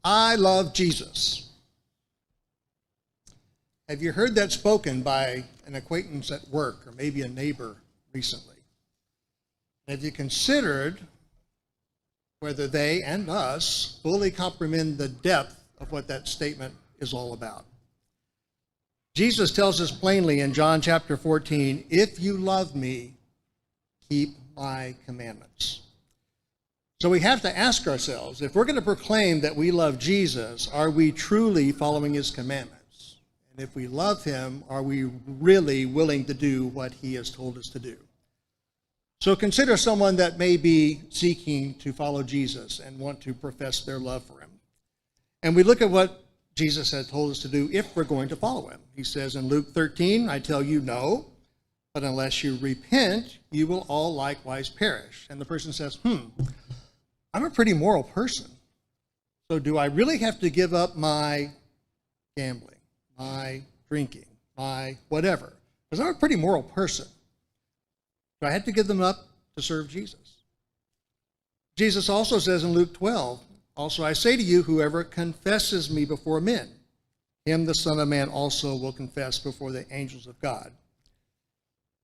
I love Jesus. Have you heard that spoken by an acquaintance at work or maybe a neighbor recently? Have you considered whether they and us fully comprehend the depth of what that statement is all about? Jesus tells us plainly in John chapter 14, if you love me, keep my commandments. So we have to ask ourselves, if we're going to proclaim that we love Jesus, are we truly following his commandments? And if we love him, are we really willing to do what he has told us to do? So consider someone that may be seeking to follow Jesus and want to profess their love for him. And we look at what Jesus has told us to do if we're going to follow him. He says in Luke 13, I tell you no, but unless you repent, you will all likewise perish. And the person says, I'm a pretty moral person. So do I really have to give up my gambling, my drinking, my whatever? Because I'm a pretty moral person. Do I have to give them up to serve Jesus? Jesus also says in Luke 12, also I say to you, whoever confesses me before men, him the Son of Man also will confess before the angels of God.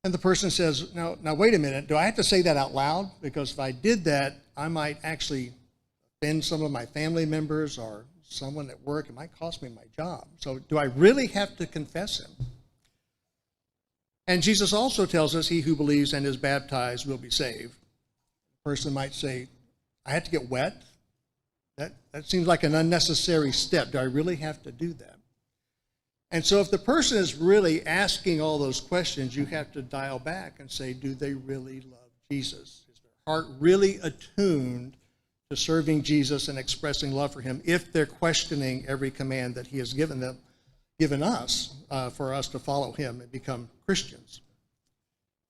And the person says, now wait a minute, do I have to say that out loud? Because if I did that, I might actually offend some of my family members or someone at work. It might cost me my job. So do I really have to confess him? And Jesus also tells us he who believes and is baptized will be saved. The person might say, I have to get wet? That seems like an unnecessary step. Do I really have to do that? And so if the person is really asking all those questions, you have to dial back and say, do they really love Jesus? Is their heart really attuned to serving Jesus and expressing love for him if they're questioning every command that he has given us for us to follow him and become Christians?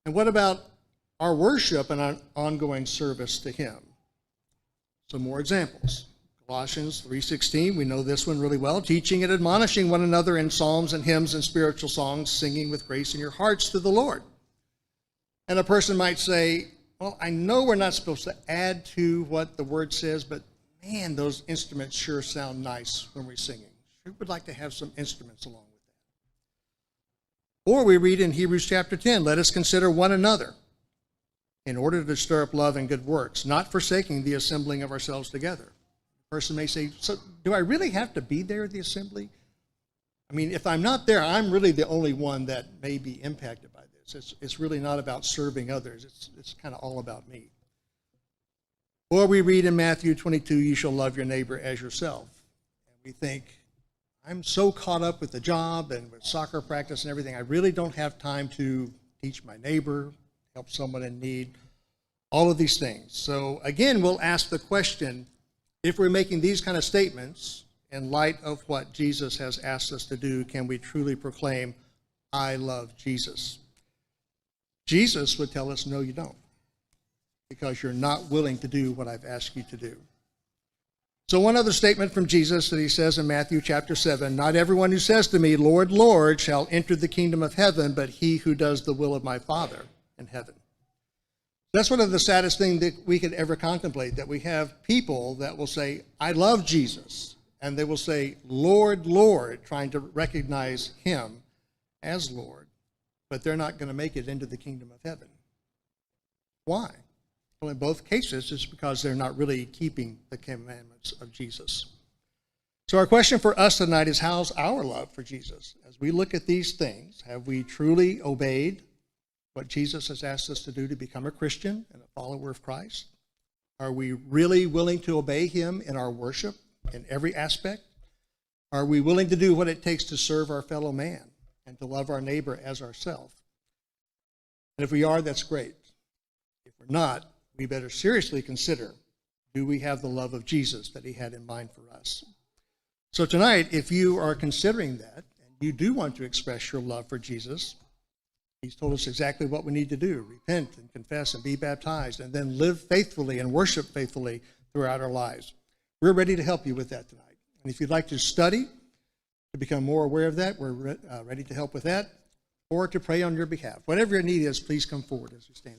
And what about our worship and our ongoing service to him? Some more examples. Colossians 3:16, we know this one really well. Teaching and admonishing one another in psalms and hymns and spiritual songs, singing with grace in your hearts to the Lord. And a person might say, well, I know we're not supposed to add to what the word says, but man, those instruments sure sound nice when we're singing. Sure would like to have some instruments along with that. Or we read in Hebrews chapter 10, let us consider one another in order to stir up love and good works, not forsaking the assembling of ourselves together. Person may say, so do I really have to be there at the assembly? I mean, if I'm not there, I'm really the only one that may be impacted by this. It's really not about serving others. It's kind of all about me. Or we read in Matthew 22, you shall love your neighbor as yourself. And we think, I'm so caught up with the job and with soccer practice and everything, I really don't have time to teach my neighbor, help someone in need, all of these things. So again, we'll ask the question, if we're making these kind of statements in light of what Jesus has asked us to do, can we truly proclaim, I love Jesus? Jesus would tell us, no, you don't, because you're not willing to do what I've asked you to do. So one other statement from Jesus that he says in Matthew chapter 7, not everyone who says to me, Lord, Lord, shall enter the kingdom of heaven, but he who does the will of my Father in heaven. That's one of the saddest things that we could ever contemplate, that we have people that will say, I love Jesus, and they will say, Lord, Lord, trying to recognize him as Lord, but they're not going to make it into the kingdom of heaven. Why? Well, in both cases, it's because they're not really keeping the commandments of Jesus. So our question for us tonight is, how's our love for Jesus? As we look at these things, have we truly obeyed what Jesus has asked us to do to become a Christian and a follower of Christ? Are we really willing to obey him in our worship in every aspect? Are we willing to do what it takes to serve our fellow man and to love our neighbor as ourselves? And if we are, that's great. If we're not, we better seriously consider, do we have the love of Jesus that he had in mind for us? So tonight, if you are considering that, and you do want to express your love for Jesus, he's told us exactly what we need to do: repent and confess and be baptized, and then live faithfully and worship faithfully throughout our lives. We're ready to help you with that tonight. And if you'd like to study to become more aware of that, we're ready to help with that, or to pray on your behalf. Whatever your need is, please come forward as we stand.